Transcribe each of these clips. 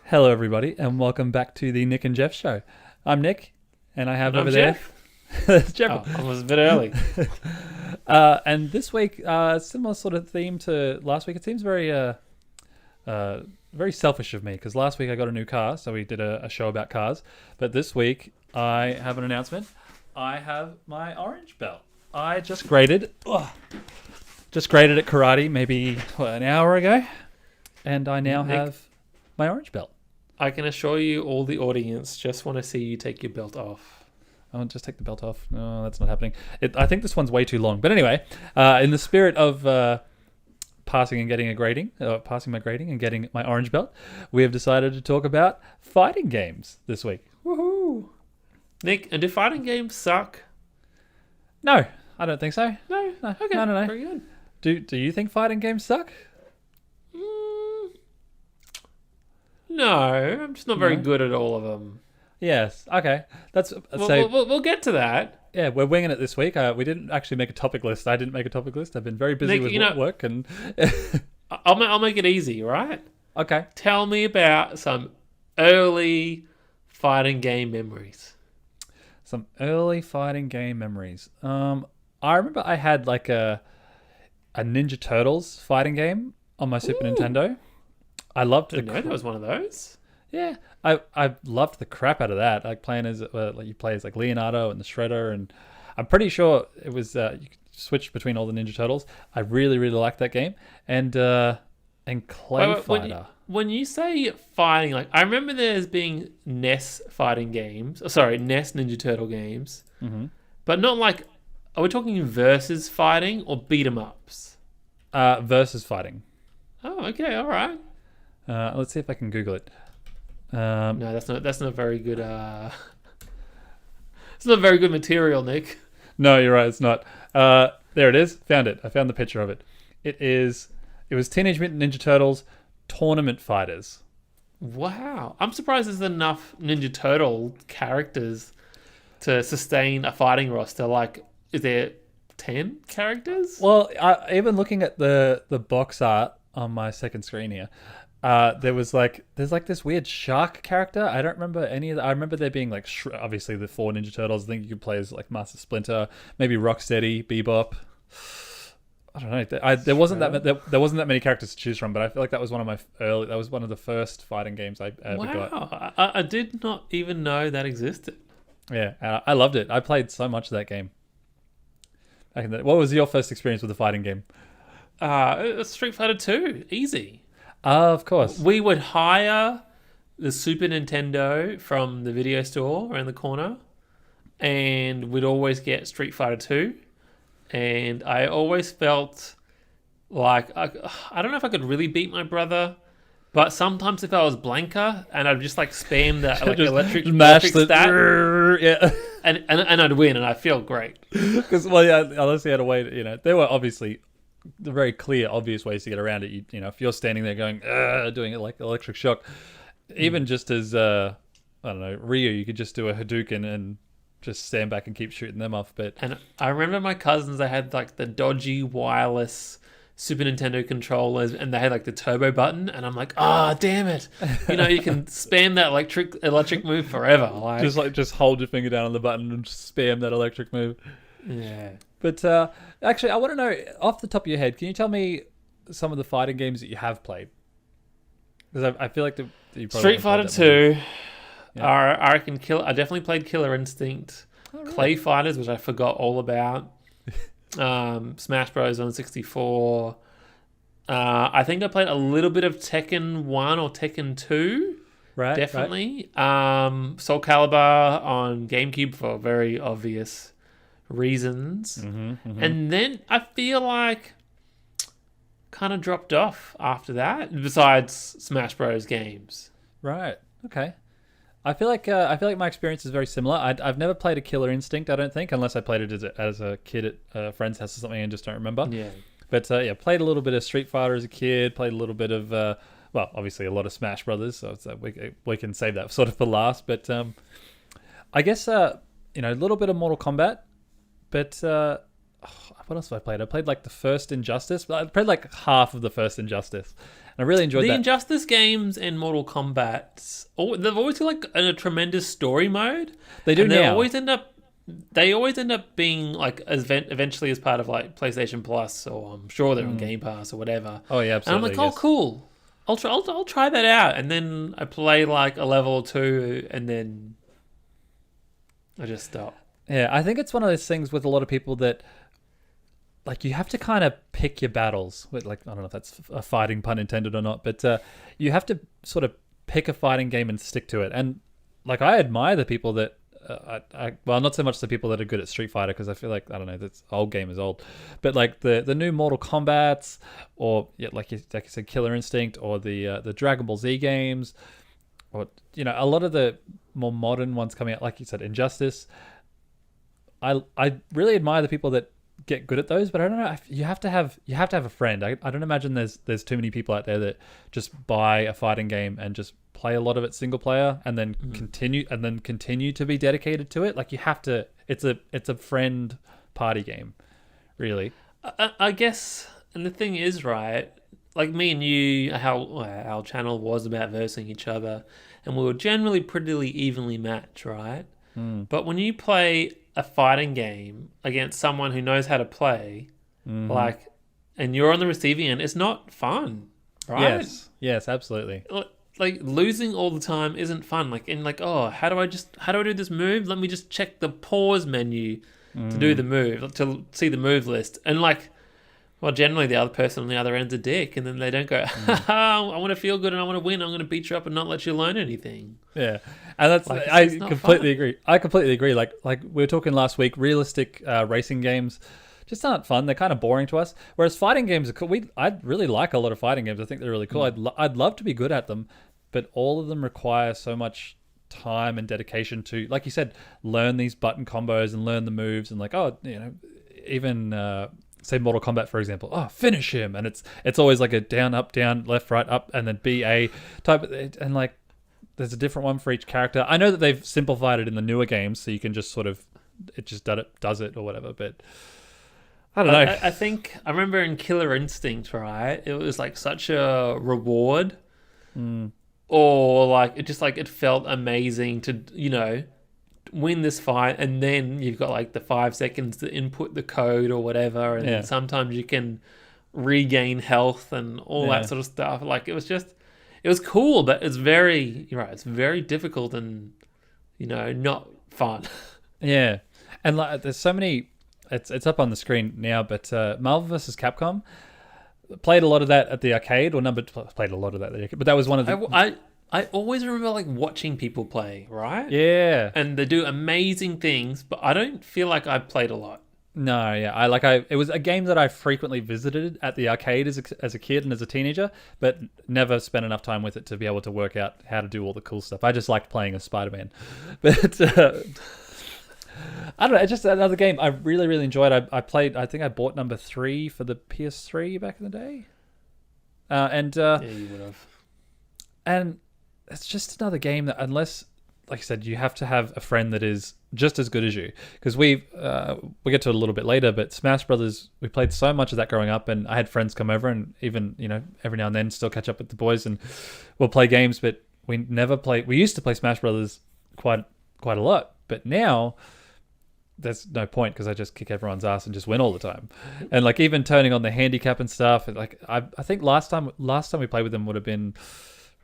Hello, everybody, and welcome back to the Nick and Jeff show. I'm Nick, and I have And over I'm there Jeff. That's Jeff. Oh, I was a bit early. And this week, similar sort of theme to last week. It seems very selfish of me because last week I got a new car, so we did a show about cars. But this week I have an announcement. I have my orange belt. I just graded at karate maybe an hour ago, and I now Nick, have my orange belt. I can assure you all the audience just want to see you take your belt off. I won't just take the belt off. No, that's not happening. I think this one's way too long. But anyway, in the spirit of passing my grading and getting my orange belt, we have decided to talk about fighting games this week. Woohoo! Nick, and do fighting games suck? No, I don't think so. No? No, Okay, no. very good. Do you think fighting games suck? No, I'm just not very No. good at all of them. Yes. Okay. That's We'll get to that. yeah. We're winging it this week. We didn't actually make a topic list. I didn't make a topic list. I've been very busy Nick, with work and. I'll make it easy, right? Okay. Tell me about some early fighting game memories. Some early fighting game memories. I remember I had like a Ninja Turtles fighting game on my Super Nintendo. I loved Didn't know there was one of those. Yeah, I loved the crap out of that. Like playing as like you play as like Leonardo and the Shredder, and I'm pretty sure it was you could switch between all the Ninja Turtles. I really liked that game, and Clay Wait, Fighter. when you say fighting, like I remember there's being NES fighting games. Sorry, NES Ninja Turtle games, but not like. Are we talking versus fighting or beat 'em ups? Versus fighting. Oh, okay, all right. Let's see if I can Google it. No, that's not very good. It's not very good material, Nick. No, you're right. It's not. There it is. Found it. I found the picture of it. It was Teenage Mutant Ninja Turtles Tournament Fighters. Wow, I'm surprised there's enough Ninja Turtle characters to sustain a fighting roster. Like, is there 10 characters? Well, even looking at the box art on my second screen here, there's like this weird shark character. I don't remember any of that. I remember there being like obviously the 4 Ninja Turtles. I think you could play as like Master Splinter, maybe Rocksteady, Bebop. I don't know. There wasn't that many characters to choose from, but I feel like that was one of the first fighting games I ever got. Wow, I did not even know that existed. Yeah, I loved it. I played so much of that game. What was your first experience with a fighting game? Street Fighter 2, easy. Of course. We would hire the Super Nintendo from the video store around the corner, and we'd always get Street Fighter 2. And I always felt like I don't know if I could really beat my brother, but sometimes if I was Blanca and I'd just like spam that like electric stat, yeah, and I'd win, and I feel great. Because unless you had a way to, there were obviously the very clear, obvious ways to get around it. If you're standing there going, doing it like electric shock, even just as I don't know, Ryu, you could just do a Hadouken and just stand back and keep shooting them off. And I remember my cousins, they had like the dodgy wireless Super Nintendo controllers, and they had like the turbo button, and I'm like, damn it! You can spam that electric move forever. Just hold your finger down on the button and just spam that electric move. Yeah. But actually, I want to know, off the top of your head, can you tell me some of the fighting games that you have played? Because I feel like you probably Street Fighter 2. Yeah. I reckon I definitely played Killer Instinct. Oh, really? Clay Fighters, which I forgot all about. Smash Bros. On 64. I think I played a little bit of Tekken 1 or Tekken 2. Right. Definitely. Soul Calibur on GameCube for very obvious reasons. And then I feel like kind of dropped off after that, besides Smash Bros. Games. Right. Okay. I feel like my experience is very similar. I've never played a Killer Instinct, I don't think, unless I played it as a kid at a friend's house or something and just don't remember. Yeah. But played a little bit of Street Fighter as a kid. Played a little bit of obviously a lot of Smash Brothers. So we can save that sort of for last. But I guess a little bit of Mortal Kombat. But what else have I played? I played like the first Injustice, but I played like half of the first Injustice, and I really enjoyed The that. Injustice games and Mortal Kombat, they've always got like a tremendous story mode. They do and now. They always end up being like eventually as part of like PlayStation Plus, or I'm sure they're on Game Pass or whatever. Oh yeah, And I'm absolutely. like, oh, yes. cool. I'll try that out, and then I play like a level or two, and then I just stop. Yeah, I think it's one of those things with a lot of people that, like, you have to kind of pick your battles. With, like, I don't know if that's a fighting pun intended or not, but you have to sort of pick a fighting game and stick to it. And like, I admire the people that, well, not so much the people that are good at Street Fighter, because I feel like, I don't know, that's old game is old, but like the new Mortal Kombats, or yeah, like you said, Killer Instinct, or the Dragon Ball Z games, or a lot of the more modern ones coming out, like you said, Injustice. I really admire the people that get good at those, but I don't know. You have to have a friend. I don't imagine there's too many people out there that just buy a fighting game and just play a lot of it single player and then continue to be dedicated to it. Like, you have to. It's a friend party game, really. I guess, and the thing is, right, like me and you, how our channel was about versing each other, and we were generally pretty evenly matched, right? But when you play a fighting game against someone who knows how to play, like, and you're on the receiving end, it's not fun, right? Yes, absolutely. Like, losing all the time isn't fun. Like, and like, oh, how do I do this move? Let me just check the pause menu to do the move, to see the move list. And like, well, generally the other person on the other end's a dick, and then they don't go, I want to feel good and I want to win. I'm going to beat you up and not let you learn anything. Yeah, and that's Like, I it's not completely fun. agree. I completely agree. Like we were talking last week, realistic racing games just aren't fun. They're kind of boring to us. Whereas fighting games are cool. I really like a lot of fighting games. I think they're really cool. I'd love to be good at them, but all of them require so much time and dedication to, like you said, learn these button combos and learn the moves, and like, even say Mortal Kombat, for example. Oh, finish him, and it's always like a down, up, down, left, right, up, and then BA type, and like there's a different one for each character. I know that they've simplified it in the newer games, so you can just sort of does it or whatever. But I don't know. I think I remember in Killer Instinct, right? It was like such a reward, or like it felt amazing to win this fight, and then you've got like the 5 seconds to input the code or whatever, and then sometimes you can regain health and all that sort of stuff. Like, it was cool, but it's very difficult and not fun. Yeah, and like there's so many. It's up on the screen now, but Marvel vs. Capcom, played a lot of that at the arcade, played a lot of that at the arcade, but that was one of the. I always remember like watching people play, right? Yeah. And they do amazing things, but I don't feel like I played a lot. No, yeah, it was a game that I frequently visited at the arcade as a kid and as a teenager, but never spent enough time with it to be able to work out how to do all the cool stuff. I just liked playing as Spider-Man, but I don't know. It's just another game I really, really enjoyed. I played. I think I bought number 3 for the PS3 back in the day, Yeah, you would have. and it's just another game that, unless, like I said, you have to have a friend that is just as good as you. Because we'll get to it a little bit later, but Smash Brothers, we played so much of that growing up, and I had friends come over, and even every now and then still catch up with the boys, and we'll play games. But we never play. We used to play Smash Brothers quite a lot, but now there's no point, because I just kick everyone's ass and just win all the time. And like, even turning on the handicap and stuff, like I think last time we played with them would have been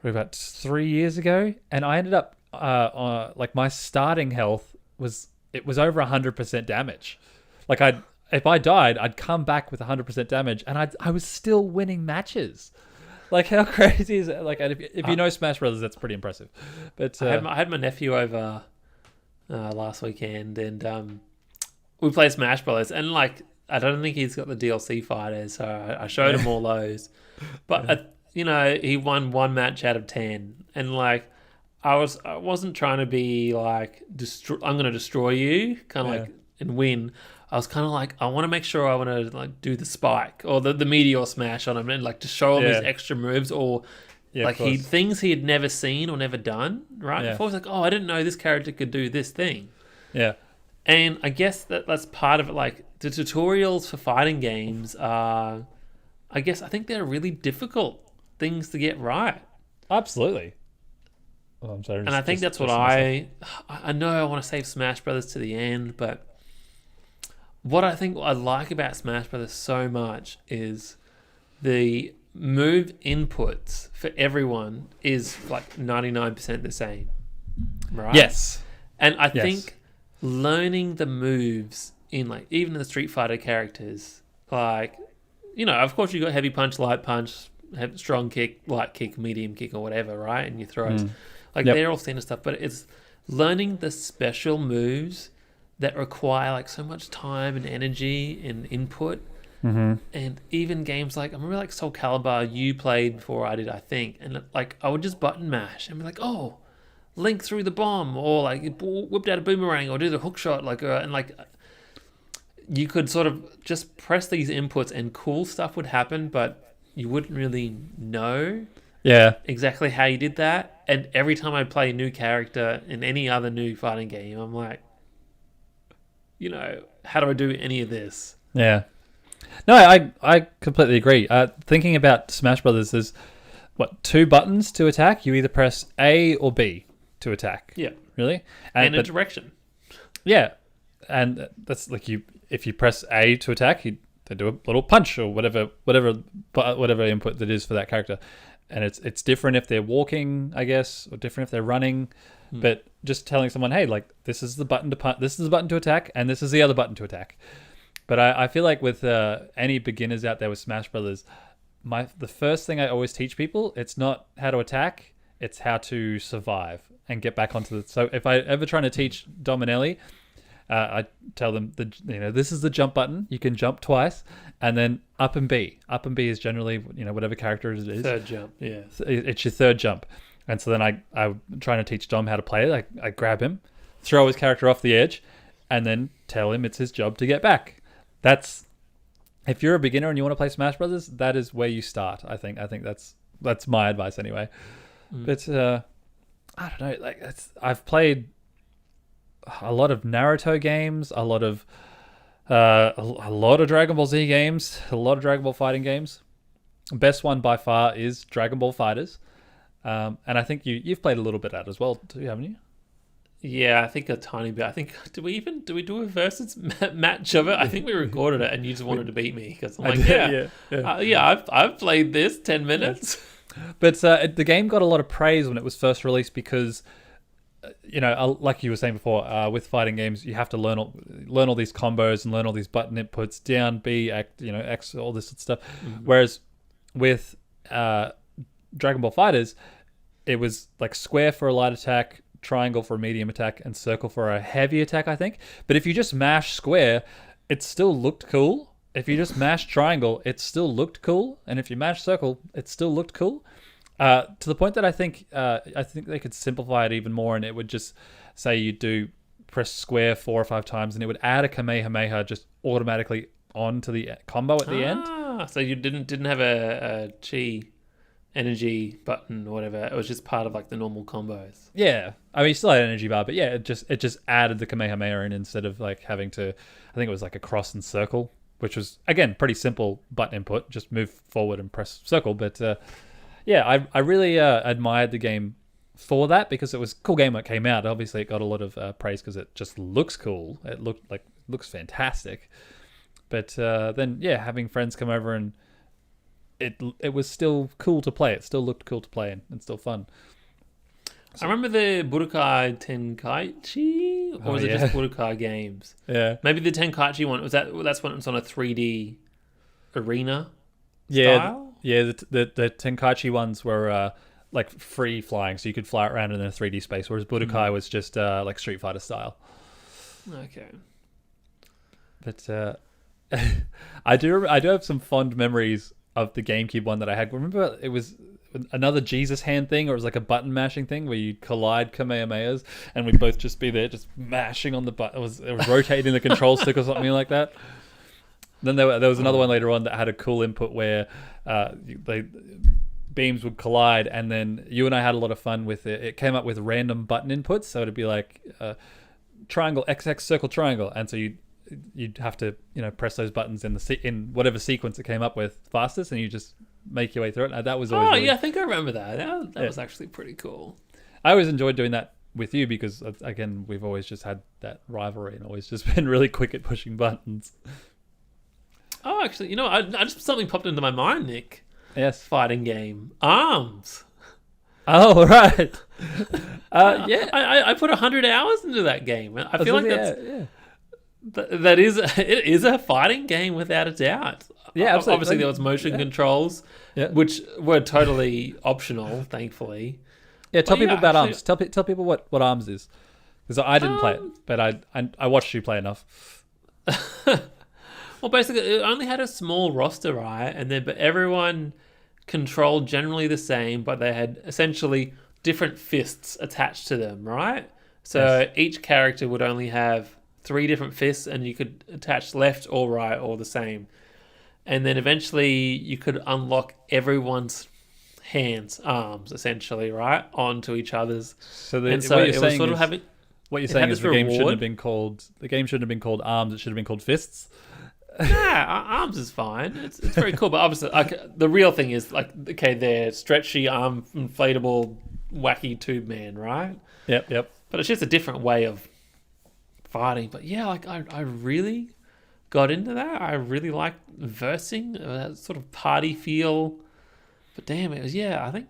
about 3 years ago, and I ended up like, my starting health was over 100% damage. Like, if I died, I'd come back with 100% damage, and I was still winning matches. Like, how crazy is it? Like, if you know Smash Brothers, that's pretty impressive. But I had my nephew over last weekend, and we played Smash Brothers, and like, I don't think he's got the DLC fighters, so I showed him all those. But he won 1 match out of 10, and like, I wasn't trying to be like, I'm going to destroy you, kind of like, and win. I was kind of like, I want to make sure I want to like do the spike or the meteor smash on him, and like to show him his extra moves, or like things he had never seen or never done. Right? Before, I was like, oh, I didn't know this character could do this thing. Yeah. And I guess that's part of it. Like, the tutorials for fighting games are, I think they're really difficult things to get right. Absolutely. Oh, I'm sorry. And I think that's what I know. I want to save Smash Brothers to the end, but what I think I like about Smash Brothers so much is the move inputs for everyone is like 99% the same, right? Yes. And I think learning the moves in like even the Street Fighter characters, like, you know, of course you got heavy punch, light punch, strong kick, light kick, medium kick, or whatever, right? And your throws. Like, they're all standard stuff, but it's learning the special moves that require, like, so much time and energy and input. And even games like, I remember, like, Soul Calibur, you played before I did, I think. And, like, I would just button mash and be like, oh, link through the bomb, or, like, whipped out a boomerang, or do the hook shot, like, and, like, you could sort of just press these inputs and cool stuff would happen, but you wouldn't really know exactly how you did that. And every time I play a new character in any other new fighting game, I'm like, you know, how do I do any of this? Yeah. No, I completely agree. Thinking about Smash Brothers, there's, 2 buttons to attack? You either press A or B to attack. Yeah. Really? And a direction. Yeah. And that's like if you press A to attack, they do a little punch or whatever input that is for that character. And it's different if they're walking, I guess, or different if they're running. But just telling someone, hey, like, this is the button to punch, this is the button to attack, and this is the other button to attack. But I feel like with any beginners out there with Smash Brothers, the first thing I always teach people, it's not how to attack, it's how to survive and get back onto the. So if I ever trying to teach Dom and Ellie, I tell them this is the jump button. You can jump twice, and then up and B. Up and B is generally whatever character it is. Third jump, yeah. It's your third jump, and so then I'm trying to teach Dom how to play it. I grab him, throw his character off the edge, and then tell him it's his job to get back. That's if you're a beginner and you want to play Smash Brothers, that is where you start. I think that's my advice anyway. But I don't know. Like I've played a lot of Naruto games, a lot of Dragon Ball Z games, a lot of Dragon Ball fighting games. Best one by far is Dragon Ball Fighters, and I think you've played a little bit at as well too, haven't you? Yeah, I think a tiny bit. I think do we do a versus match of it? I think we recorded it, and you just wanted to beat me because I'm like, I've played this 10 minutes. But the game got a lot of praise when it was first released because, like you were saying before, with fighting games, you have to learn all these combos and learn all these button inputs, down, B, X, all this stuff. Whereas with Dragon Ball Fighters, it was like square for a light attack, triangle for a medium attack, and circle for a heavy attack, I think. But if you just mash square, it still looked cool. If you just mash triangle, it still looked cool. And if you mash circle, it still looked cool. To the point that I think they could simplify it even more, and it would just say you do press square 4 or 5 times, and it would add a Kamehameha just automatically onto the combo at the end. So you didn't have a chi energy button or whatever. It was just part of like the normal combos. Yeah, I mean, you still had an energy bar, but yeah, it just added the Kamehameha in instead of like having to. I think it was like a cross and circle, which was again pretty simple button input. Just move forward and press circle. But yeah, I really admired the game for that because it was a cool game when it came out. Obviously, it got a lot of praise because it just looks cool. It looks fantastic. But then yeah, having friends come over and it was still cool to play. It still looked cool to play and still fun. So, I remember the Budokai Tenkaichi, or was it just Budokai games? Yeah, maybe the Tenkaichi one that's when it was on a 3D arena. Style? Yeah. The Tenkaichi ones were like free flying, so you could fly around in a 3D space, whereas Budokai was just like Street Fighter style. Okay, but I do have some fond memories of the GameCube one that I had. Remember, it was another Jesus hand thing, or it was like a button mashing thing where you collide Kamehamehas, and we'd both just be there, just mashing on the button. It was rotating the control stick or something like that. Then there was another one later on that had a cool input where beams would collide, and then you and I had a lot of fun with it. It came up with random button inputs, so it'd be like triangle, XX, circle, triangle, and so you you'd have to press those buttons in in whatever sequence it came up with fastest, and you just make your way through it. And that was always yeah, I think I remember that. That was actually pretty cool. I always enjoyed doing that with you because, again, we've always just had that rivalry and always just been really quick at pushing buttons. Oh, actually, I just something popped into my mind, Nick. Yes. Fighting game. ARMS. Oh, right. Yeah. I put 100 hours into that game. I feel like that is it is a fighting game without a doubt. Yeah, absolutely. Obviously, there was motion controls, which were totally optional, thankfully. Yeah, tell people about ARMS. Tell people what ARMS is, because I didn't play it, but I watched you play enough. Well, basically, it only had a small roster, right? But everyone controlled generally the same, but they had essentially different fists attached to them, right? So each character would only have 3 different fists, and you could attach left or right or the same. And then eventually you could unlock everyone's arms, essentially, right, onto each other's. So what you're saying is the game shouldn't have been called ARMS. It should have been called Fists. Arms is fine. It's very cool, but obviously, the real thing is they're stretchy arm, inflatable, wacky tube man, right? Yep. But it's just a different way of fighting. But yeah, I really got into that. I really liked versing, that sort of party feel. But damn, I think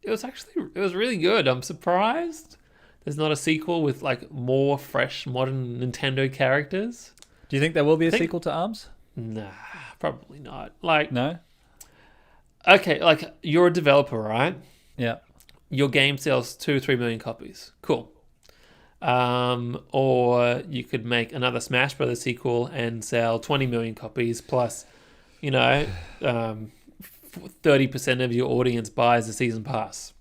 it was really good. I'm surprised there's not a sequel with more fresh, modern Nintendo characters. Do you think there will be a sequel to ARMS? Nah, probably not. No? Okay, you're a developer, right? Yeah. Your game sells 2 or 3 million copies. Cool. Or you could make another Smash Brothers sequel and sell 20 million copies plus, 30% of your audience buys the season pass.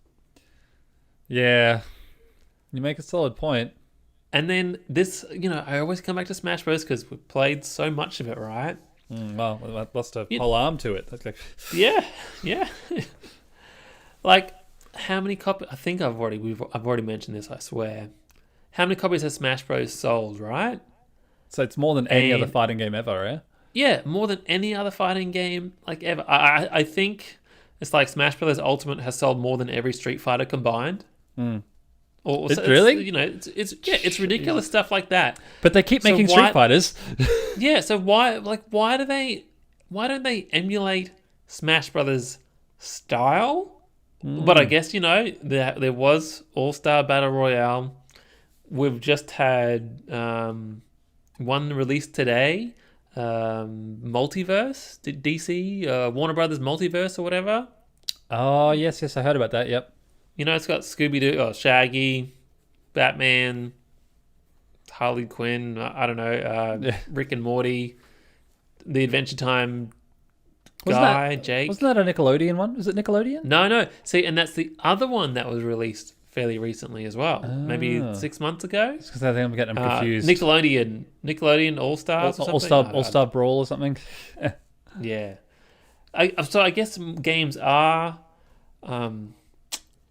Yeah. You make a solid point. And then this, I always come back to Smash Bros. Because we've played so much of it, right? Well, that lost a whole arm to it. That's Yeah. How many copies? I think I've already mentioned this, I swear. How many copies has Smash Bros. Sold, right? So it's more than any other fighting game ever, eh? Yeah, more than any other fighting game ever. I think it's Smash Bros. Ultimate has sold more than every Street Fighter combined. Really? It's ridiculous stuff like that. But they keep making Street Fighters. Yeah, so why don't they emulate Smash Brothers style? But I guess there was All-Star Battle Royale. We've just had one released today, Multiverse, DC, Warner Brothers Multiverse or whatever. Oh yes, I heard about that. Yep. It's got Scooby-Doo, Shaggy, Batman, Harley Quinn, I don't know, Rick and Morty, the Adventure Time guy, Jake. Wasn't that a Nickelodeon one? Was it Nickelodeon? No. See, and that's the other one that was released fairly recently as well. Maybe 6 months ago. It's because I think I'm getting them confused. Nickelodeon All-Stars or something? All-Star Brawl or something? Yeah. So I guess games are...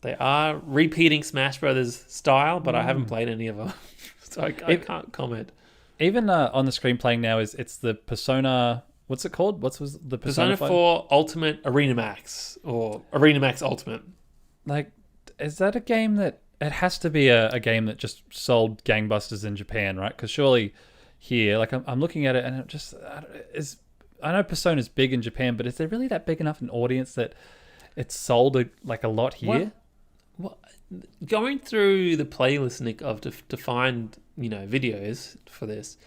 they are repeating Smash Brothers style, but I haven't played any of them, so I can't comment. Even on the screen playing now it's the Persona. What's it called? What was the Persona 4 Ultimate Arena Max or Arena Max Ultimate? Is that a game that it has to be a game that just sold gangbusters in Japan, right? Because surely here, I'm looking at it and it just I know Persona's big in Japan, but is there really that big enough an audience that it's sold a lot here? Well, going through the playlist, Nick, to find videos for this,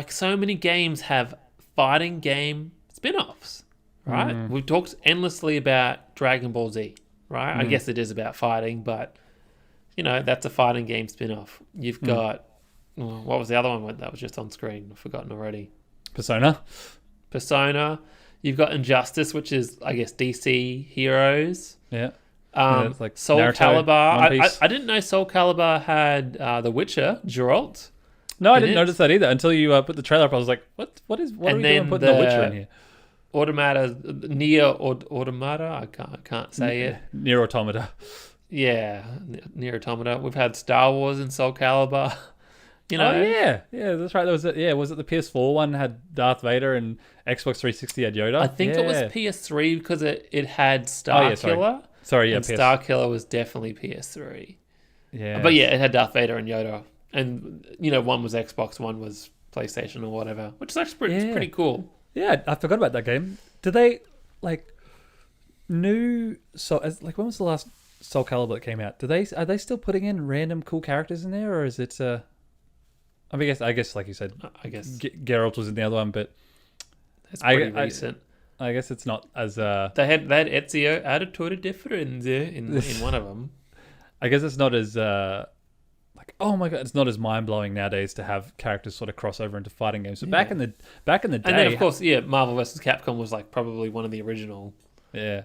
so many games have fighting game spin-offs, right? We've talked endlessly about Dragon Ball Z, right? I guess it is about fighting, but that's a fighting game spin-off. You've got what was the other one that was just on screen? I've forgotten already. Persona. You've got Injustice, which is I guess DC Heroes. Yeah. Soul Naruto, Calibur. I didn't know Soul Calibur had The Witcher, Geralt. No, I didn't notice that either until you put the trailer up. I was like, what are we doing putting The Witcher in here? Nier Automata. I can't say it. Nier Automata. Yeah, Nier Automata. We've had Star Wars and Soul Calibur. You Oh know, yeah, that's right. There was was it the PS4 one had Darth Vader and Xbox 360 had Yoda? I think it was Yeah. PS3 because it had Oh Star yeah, sorry. Killer, Sorry, yeah, and PS. Star Killer was definitely PS3. But yeah, Yes. it had Darth Vader and Yoda, and one was Xbox, one was PlayStation or whatever, which is actually it's Yeah. pretty cool. Yeah, I forgot about that game. Did they like new when was the last Soul Calibur that came out? Are they still putting in random cool characters in there, or is it I guess like you said, I guess Geralt was in the other one, but it's pretty I recent. I guess it's not as They had Ezio Auditore Differenze in one of them. I guess it's not as like, oh my god, it's not as mind blowing nowadays to have characters sort of cross over into fighting games. But back in the day, And then of course, yeah, Marvel vs. Capcom was like probably one of the original yeah,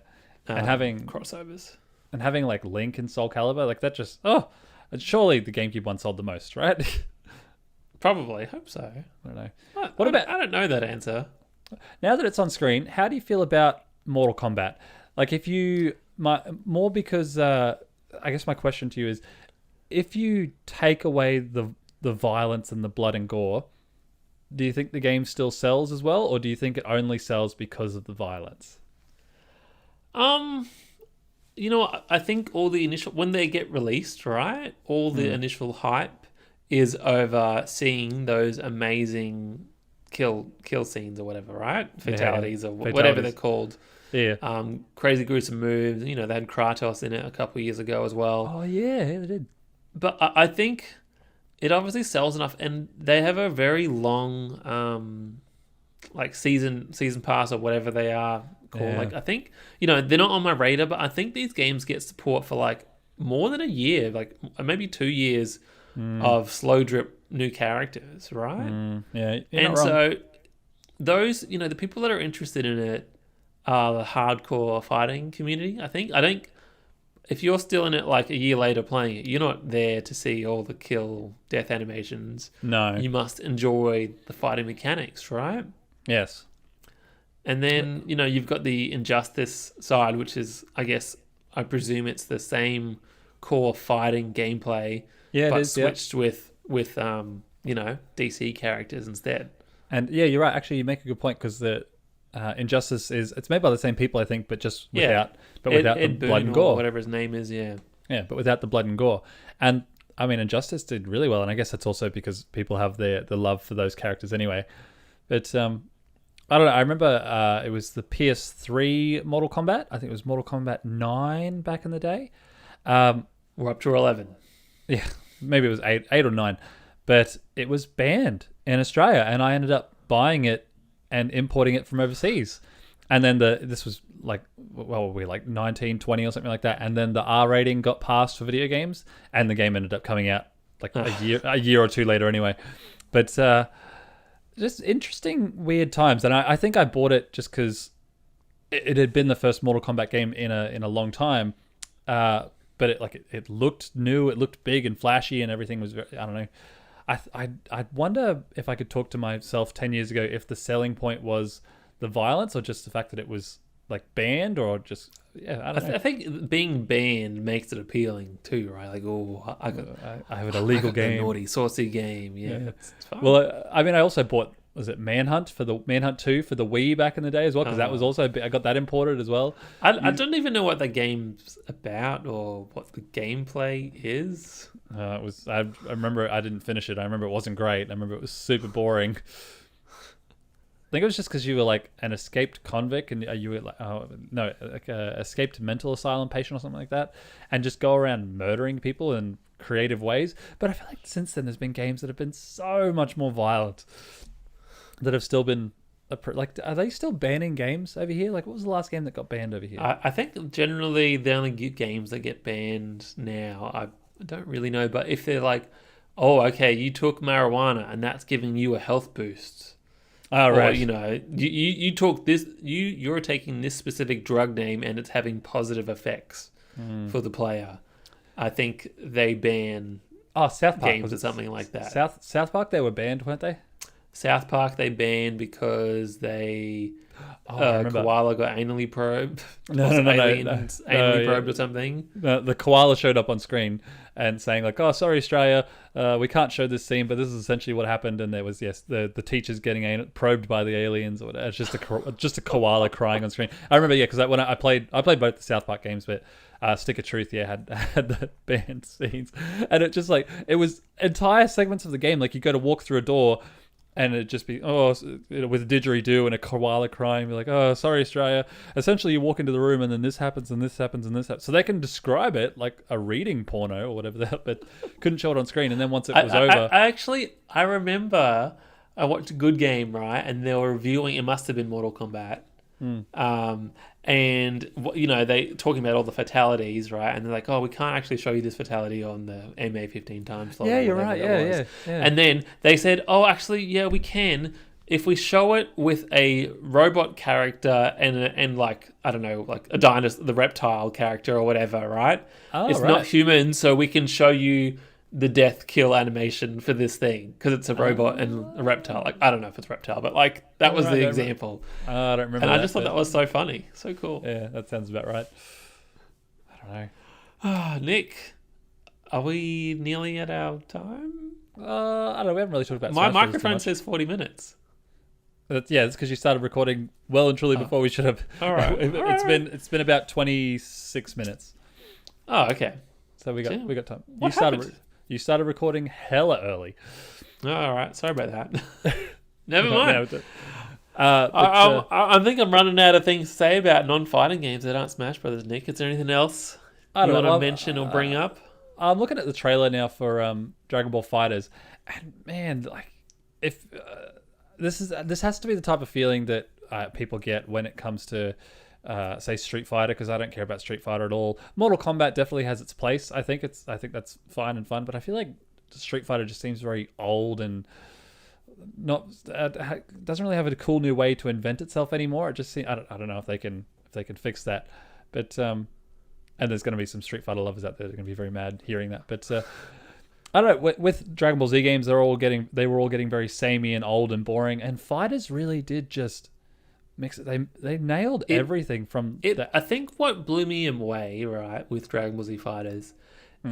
and having crossovers. and having like Link and Soul Calibur, like that just surely the GameCube one sold the most, right? Probably, I hope so. I don't know. I don't know that answer. Now that it's on screen, how do you feel about Mortal Kombat? Like, more because I guess my question to you is, if you take away the violence and the blood and gore, do you think the game still sells as well, or do you think it only sells because of the violence? I think all the initial when they get released, right? All the initial hype is over seeing those amazing kill scenes or whatever, right? Fatalities or whatever they're called. Yeah. Crazy gruesome moves. They had Kratos in it a couple of years ago as well. Oh yeah, they did. But I think it obviously sells enough, and they have a very long, like season pass or whatever they are called. Yeah. Like I think they're not on my radar, but I think these games get support for like more than a year, like maybe 2 years of slow drip new characters, right? Yeah, And so those, the people that are interested in it are the hardcore fighting community. I think if you're still in it like a year later playing it, you're not there to see all the kill death animations. No. You must enjoy the fighting mechanics, right? Yes. And then, you've got the Injustice side, which is, I presume it's the same core fighting gameplay, Yeah, but it is, switched with DC characters instead. And yeah, you're right. Actually, you make a good point because the Injustice it's made by the same people, I think, but just without Ed the blood Boon and or gore. whatever his name is, yeah. Yeah, but without the blood and gore. And I mean, Injustice did really well, and I guess that's also because people have the love for those characters anyway. But I don't know. I remember it was the PS3 Mortal Kombat. I think it was Mortal Kombat 9 back in the day. We're up to 11. Yeah, maybe it was 8 or 9, but it was banned in Australia, and I ended up buying it and importing it from overseas. And then this was like, what were we, like 19, 20 or something like that. And then the R rating got passed for video games, and the game ended up coming out like a year or two later anyway. But just interesting, weird times. And I think I bought it just because it had been the first Mortal Kombat game in a long time. But it looked new, it looked big and flashy, and everything was very, I don't know. I wonder if I could talk to myself 10 years ago if the selling point was the violence or just the fact that it was like banned, or just I don't know. I think being banned makes it appealing too, right? Like, I have an illegal game, naughty, saucy game. Yeah, it's fun. Well, I mean, I also bought, was it Manhunt 2 for the Wii back in the day as well, because that was also, I got that imported as well. I don't even know what the game's about or what the gameplay is. It was. I remember I didn't finish it. I remember it wasn't great. I remember it was super boring. I think it was just because you were like an escaped convict, and you were like, like a escaped mental asylum patient or something like that, and just go around murdering people in creative ways. But I feel like since then there's been games that have been so much more violent that have still been like. Are they still banning games over here? Like, what was the last game that got banned over here? I think generally the only games that get banned now, I don't really know, but if they're like, oh, okay, you took marijuana and that's giving you a health boost. Oh, right. Or, you talk this, you're taking this specific drug name and it's having positive effects for the player. I think they ban South Park games or something like that. South Park, they were banned, weren't they? South Park they banned because they I remember. koala got anally probed. No, Or no, no, no, aliens no. anally Yeah. probed or something. The koala showed up on screen and saying like, "Oh, sorry, Australia, we can't show this scene, but this is essentially what happened." And there was the teachers getting probed by the aliens, or whatever. It's just a koala crying on screen. I remember, yeah, because when I played both the South Park games, but Stick of Truth, yeah, had the banned scenes, and it just like it was entire segments of the game. Like you go to walk through a door. And it'd just be, with a didgeridoo and a koala crying, be like, "Oh, sorry, Australia." Essentially, you walk into the room and then this happens and this happens and this happens. So they can describe it like a reading porno or whatever that, but couldn't show it on screen. And then once it was over. I remember I watched a Good Game, right? And they were reviewing, it must have been Mortal Kombat. And they talking about all the fatalities, right? And they're like, "Oh, we can't actually show you this fatality on the MA 15 times." Yeah, you're right. Yeah. And then they said, "Oh, actually, yeah, we can if we show it with a robot character and like I don't know, like a dinosaur, the reptile character or whatever, right? It's not human, so we can show you the death kill animation for this thing because it's a robot and a reptile. Like I don't know if it's a reptile, but like that was the example. I don't remember. And I just thought that was so funny, so cool. Yeah, that sounds about right. I don't know. Nick, are we nearly at our time? I don't know. We haven't really talked about My Smash Brothers too microphone much. says 40 minutes. That's because you started recording well and truly before we should have. All right. It's been about 26 minutes. Oh, okay. So we got time. What happened? You started recording hella early. Oh, all right. Sorry about that. Never mind. I I think I'm running out of things to say about non-fighting games that aren't Smash Brothers. Nick, is there anything else you want to mention or bring up? I'm looking at the trailer now for Dragon Ball Fighters, and man, like if this has to be the type of feeling that people get when it comes to say Street Fighter, because I don't care about Street Fighter at all. Mortal Kombat definitely has its place. I think that's fine and fun, but I feel like Street Fighter just seems very old and not doesn't really have a cool new way to invent itself anymore. It just seems, I don't know if they can fix that, but and there's going to be some Street Fighter lovers out there that are going to be very mad hearing that, but I don't know. With Dragon Ball Z games, they were all getting very samey and old and boring, and Fighters really did just mix it. They nailed everything from that. I think what blew me away, right, with Dragon Ball Z Fighters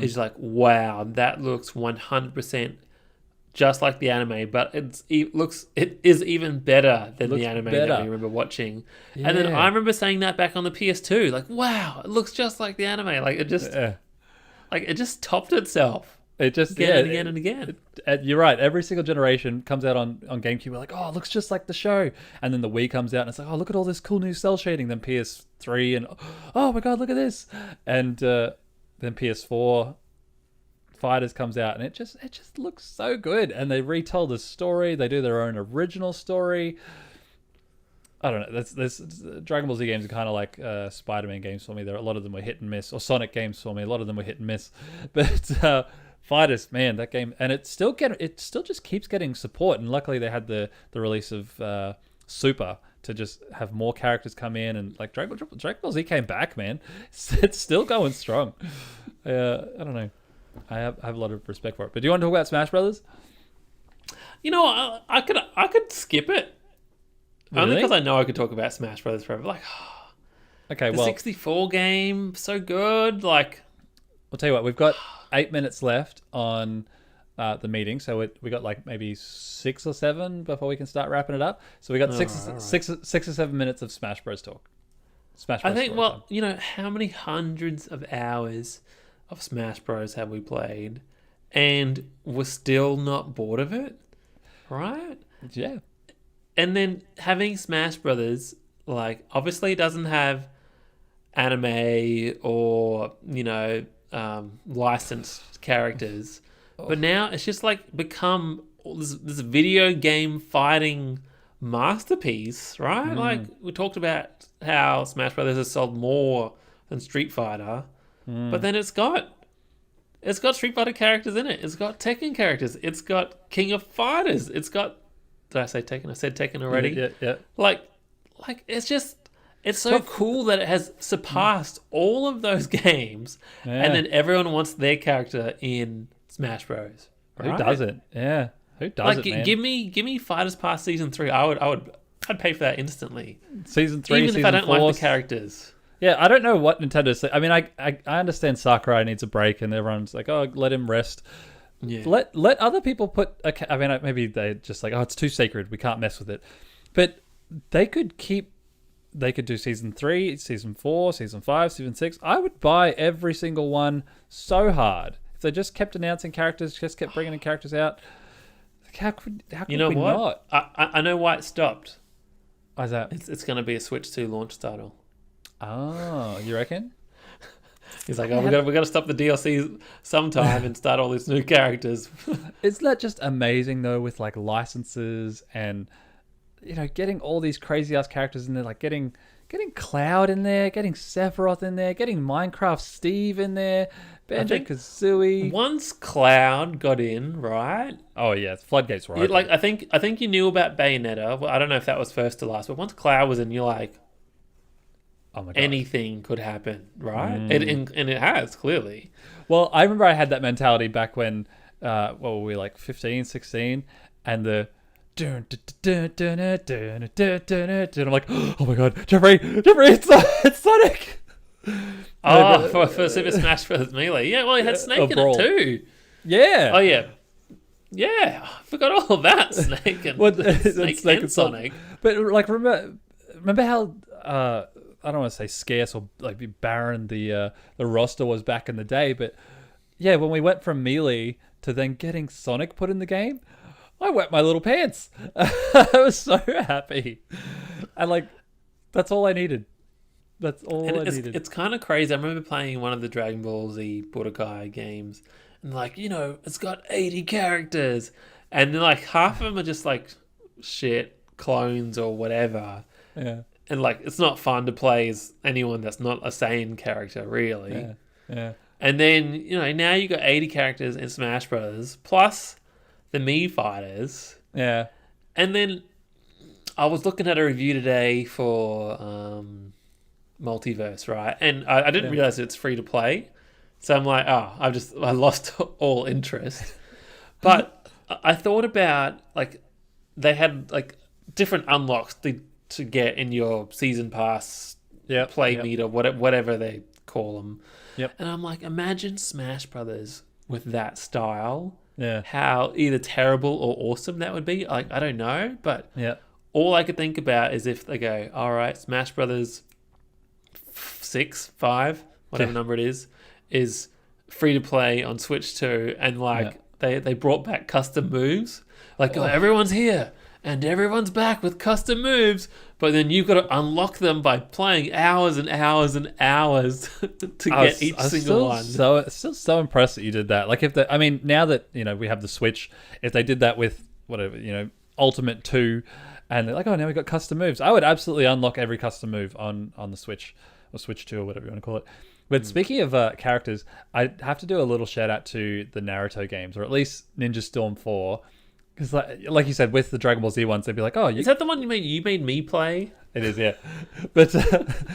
is like, wow, that looks 100% just like the anime, but it is even better than the anime that we remember watching. Yeah. And then I remember saying that back on the PS2, like, wow, it looks just like the anime. Like it just topped itself. It just again and again. You're right. Every single generation comes out on GameCube. We're like, oh, it looks just like the show. And then the Wii comes out, and it's like, oh, look at all this cool new cell shading. Then PS3, and oh my god, look at this. And then PS4 Fighters comes out, and it just looks so good. And they retell the story. They do their own original story. I don't know. This Dragon Ball Z games are kind of like Spider-Man games for me. A lot of them were hit and miss, or Sonic games for me. A lot of them were hit and miss, but. Fighters, man, that game, and it still just keeps getting support. And luckily, they had the release of Super to just have more characters come in, and like Dragon Ball Z came back, man. It's still going strong. I don't know. I have a lot of respect for it. But do you want to talk about Smash Brothers? You know, I could skip it. Really? Only because I know I could talk about Smash Brothers forever. Like, okay, the 64 game, so good. Like, I'll tell you what, we've got 8 minutes left on the meeting, so we got like maybe 6 or 7 before we can start wrapping it up. So we got six or 7 minutes of Smash Bros talk. Smash Bros. I think, well, you know, how many hundreds of hours of Smash Bros have we played, and we're still not bored of it, right? Yeah. And then having Smash Brothers, like, obviously it doesn't have anime or, you know, licensed characters, but now it's just like become this video game fighting masterpiece, right? Like we talked about how Smash Brothers has sold more than Street Fighter, but then it's got Street Fighter characters in it. It's got Tekken characters. It's got King of Fighters. It's got, did I say Tekken? I said Tekken already. Yeah. Like it's just. It's so cool that it has surpassed all of those games, and then everyone wants their character in Smash Bros. Right? Who doesn't? Yeah. Who does it, man? Give me Fighters Pass Season 3. I'd pay for that instantly. Season 3, even season if I don't 4. like the characters. Yeah, I don't know what Nintendo's. I mean, I understand Sakurai needs a break, and everyone's like, oh, let him rest. Yeah. Let other people put. I mean, maybe they just like, oh, it's too sacred. We can't mess with it. But they could keep. They could do season 3, season 4, season 5, season 6. I would buy every single one so hard if they just kept announcing characters, just kept bringing in characters out. How could You know we what? not? I know why it stopped. Why's that? It's going to be a Switch 2 launch title. Oh, you reckon? He's like, we got to stop the DLC sometime and start all these new characters. Isn't that just amazing though? With like licenses and getting all these crazy ass characters in there, like getting Cloud in there, getting Sephiroth in there, getting Minecraft Steve in there, Banjo-Kazooie. Once Cloud got in, right? Oh yeah, floodgates right. I think you knew about Bayonetta. Well, I don't know if that was first to last, but once Cloud was in, you're like, oh my God. Anything could happen, right? And it has, clearly. Well, I remember I had that mentality back when, what were we, like 15, 16, and the I'm like, oh my God, Jeffrey, it's Sonic. Oh, for Super Smash Bros. Melee. Yeah, well, he had Snake in it too. Yeah. Oh, yeah. Yeah, I forgot all about Snake and, Snake and Sonic. But like, remember how I don't want to say scarce or like barren the roster was back in the day, but yeah, when we went from Melee to then getting Sonic put in the game, I wet my little pants. I was so happy, and like, that's all I needed. That's all I needed. It's kind of crazy. I remember playing one of the Dragon Ball Z Budokai games, and like, it's got 80 characters, and then like half of them are just like shit clones or whatever. Yeah. And like, it's not fun to play as anyone that's not a sane character, really. Yeah. Yeah. And then, now you got 80 characters in Smash Brothers, plus the Mii fighters. Yeah. And then I was looking at a review today for Multiverse, right? And I didn't realize it's free to play. So I'm like, I lost all interest. But I thought about, like, they had like different unlocks to get in your season pass play meter, whatever they call them. Yep. And I'm like, imagine Smash Brothers with that style. Yeah. How either terrible or awesome that would be. Like, I don't know, but all I could think about is if they go, all right, Smash Brothers 6, 5, whatever number it is free to play on Switch 2, and like they brought back custom moves. Like, everyone's here and everyone's back with custom moves, but then you've got to unlock them by playing hours and hours and hours to get each single one. Still so impressed that you did that. Like, now that we have the Switch, if they did that with whatever Ultimate 2, and they're like, oh, now we got custom moves, I would absolutely unlock every custom move on the Switch or Switch 2 or whatever you want to call it. But speaking of characters, I have to do a little shout out to the Naruto games, or at least Ninja Storm 4. Because like you said, with the Dragon Ball Z ones, they'd be like, oh... Is that the one you made me play? It is, yeah. But,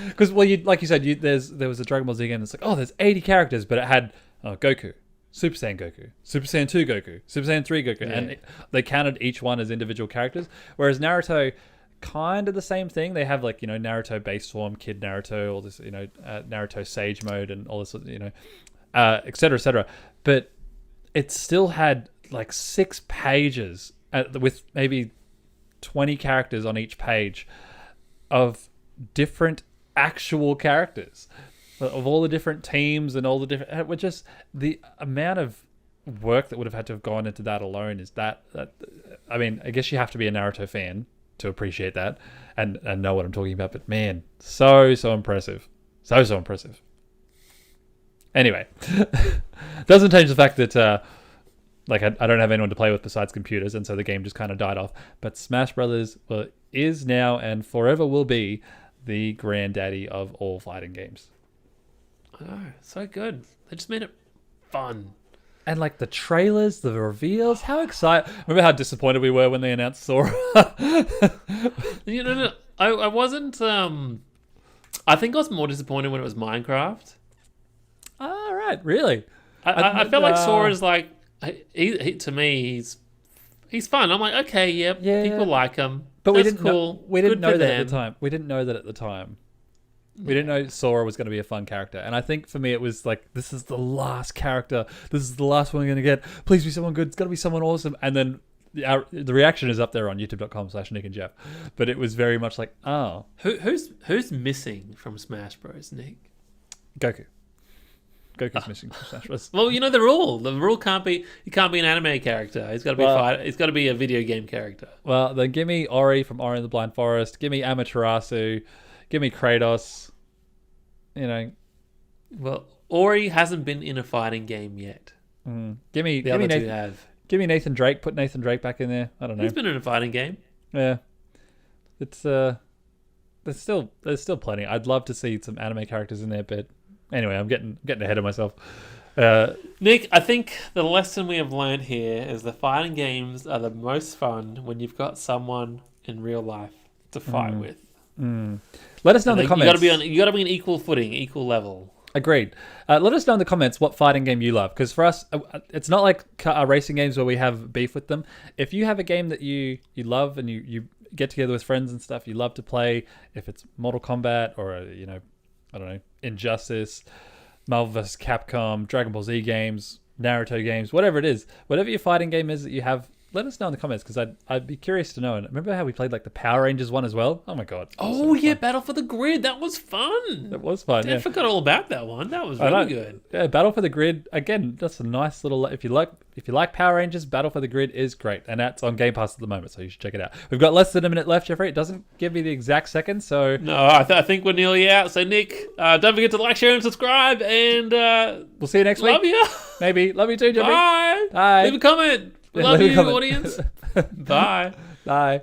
because, like you said, there was a Dragon Ball Z game that's like, oh, there's 80 characters, but it had Goku, Super Saiyan Goku, Super Saiyan 2 Goku, Super Saiyan 3 Goku, and they counted each one as individual characters. Whereas Naruto, kind of the same thing. They have, like, Naruto Base Form, Kid Naruto, all this, Naruto Sage Mode, and all this, et cetera, et cetera. But it still had like 6 pages with maybe 20 characters on each page of different actual characters of all the different teams and all the different, which just the amount of work that would have had to have gone into that alone is that I mean, I guess you have to be a Naruto fan to appreciate that and know what I'm talking about, but man, so impressive. So impressive. Anyway, doesn't change the fact that like, I don't have anyone to play with besides computers, and so the game just kind of died off. But Smash Brothers is now and forever will be the granddaddy of all fighting games. Oh, so good. They just made it fun. And like the trailers, the reveals, how excited! Remember how disappointed we were when they announced Sora? No, I wasn't. I think I was more disappointed when it was Minecraft. All right, really? I felt like Sora's like. He to me, he's He's fun. I'm like, okay, yep, Yeah. people like him. But That's we didn't cool. know, we didn't Good for know that at them. the time. We didn't know that at the time. We didn't know Sora was going to be a fun character. And I think for me, it was like, this is the last character. This is the last one we're going to get. Please be someone good. It's got to be someone awesome. And then the reaction is up there on youtube.com/Nick&Jeff. But it was very much like, oh. Who's missing from Smash Bros, Nick? Goku. Goku's missing from Smash Bros. Well, you know the rule. The rule can't be he can't be an anime character. He's got to be He's got to be a video game character. Well, then give me Ori from Ori and the Blind Forest. Give me Amaterasu. Give me Kratos. You know. Well, Ori hasn't been in a fighting game yet. Give me The other Nathan, two have. Give me Nathan Drake. Put Nathan Drake back in there. I don't know. He's been in a fighting game. Yeah. It's there's still plenty. I'd love to see some anime characters in there, but anyway, I'm getting ahead of myself. Nick, I think the lesson we have learned here is the fighting games are the most fun when you've got someone in real life to fight with. Let us know in the comments. You got to be on equal footing, equal level. Agreed. Let us know in the comments what fighting game you love, because for us, it's not like racing games where we have beef with them. If you have a game that you love and you get together with friends and stuff, you love to play, if it's Mortal Kombat or I don't know, Injustice, Marvel vs. Capcom, Dragon Ball Z games, Naruto games, whatever it is, whatever your fighting game is that you have, let us know in the comments, because I'd be curious to know. And remember how we played like the Power Rangers one as well? Oh my god! Oh yeah, Battle for the Grid. That was fun. It was fun. I forgot all about that one. That was really good. Yeah, Battle for the Grid again. That's a nice little. If you like Power Rangers, Battle for the Grid is great, and that's on Game Pass at the moment, so you should check it out. We've got less than a minute left, Jeffrey. It doesn't give me the exact second, so no, I think we're nearly out. So Nick, don't forget to like, share, and subscribe, and we'll see you next week. Love you. Maybe love you too, Jeffrey. Bye. Bye. Leave a comment. Love you, audience. Bye. Bye.